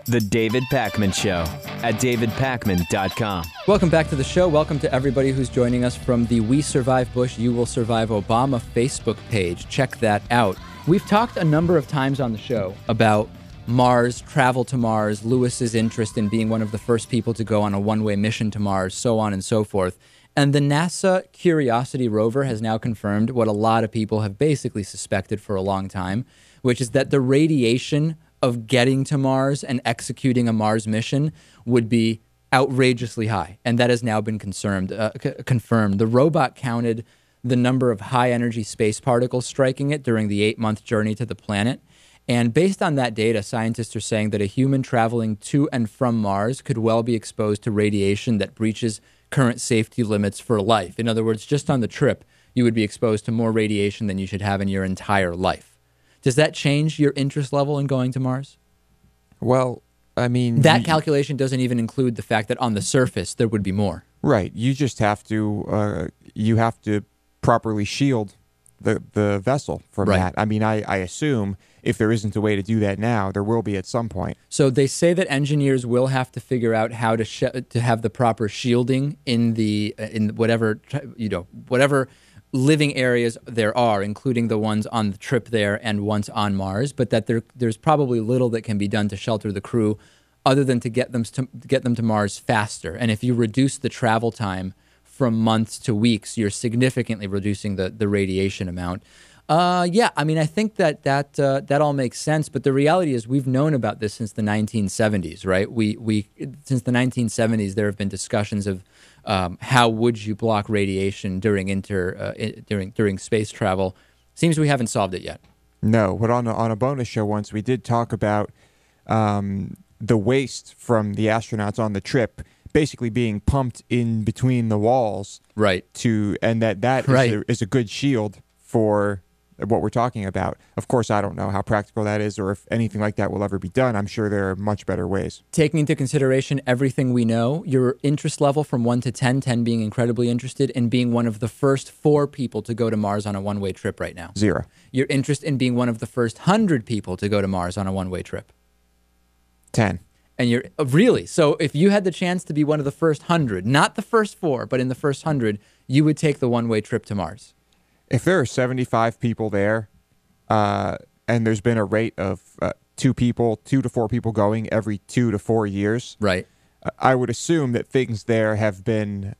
The David Pakman Show at davidpakman.com. Welcome back to the show. Welcome to everybody who's joining us from the We Survive Bush, You Will Survive Obama Facebook page. Check that out. We've talked a number of times on the show about Mars, travel to Mars, Lewis's interest in being one of the first people to go on a one-way mission to Mars, so on and so forth. And the NASA Curiosity rover has now confirmed what a lot of people have basically suspected for a long time, which is that the radiation of getting to Mars and executing a Mars mission would be outrageously high. And that has now been confirmed. The robot counted the number of high-energy space particles striking it during the 8-month journey to the planet. And based on that data, scientists are saying that a human traveling to and from Mars could well be exposed to radiation that breaches current safety limits for life. In other words, just on the trip, you would be exposed to more radiation than you should have in your entire life. Does that change your interest level in going to Mars? Well, I mean... That calculation doesn't even include the fact that on the surface there would be more. Right. You just have to properly shield the vessel from that. I mean, I assume if there isn't a way to do that now, there will be at some point. So they say that engineers will have to figure out how to have the proper shielding in whatever living areas there are, including the ones on the trip there and ones on Mars, but that there's probably little that can be done to shelter the crew other than to get them to Mars faster. And if you reduce the travel time from months to weeks, you're significantly reducing the radiation amount. Yeah, I mean, I think that all makes sense, but the reality is we've known about this since the 1970s, right? Since the 1970s, there have been discussions of how would you block radiation during space travel. Seems we haven't solved it yet. No, but on a bonus show once, we did talk about the waste from the astronauts on the trip basically being pumped in between the walls, right? And that is a good shield for what we're talking about. Of course, I don't know how practical that is or if anything like that will ever be done. I'm sure there are much better ways. Taking into consideration everything we know, your interest level from 1 to 10, 10 being incredibly interested in being one of the first 4 people to go to Mars on a one-way trip right now. 0. Your interest in being one of the first 100 people to go to Mars on a one-way trip. 10. And you're really? So if you had the chance to be one of the first 100, not the first 4, but in the first 100, you would take the one-way trip to Mars. If there are 75 people there, and there's been a rate of 2 to 4 people going every 2 to 4 years, right? I would assume that things there have been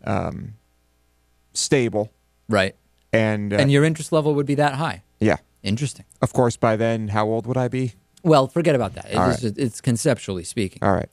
stable, right? And your interest level would be that high. Yeah, interesting. Of course, by then, how old would I be? Well, forget about that. It's conceptually speaking. All right.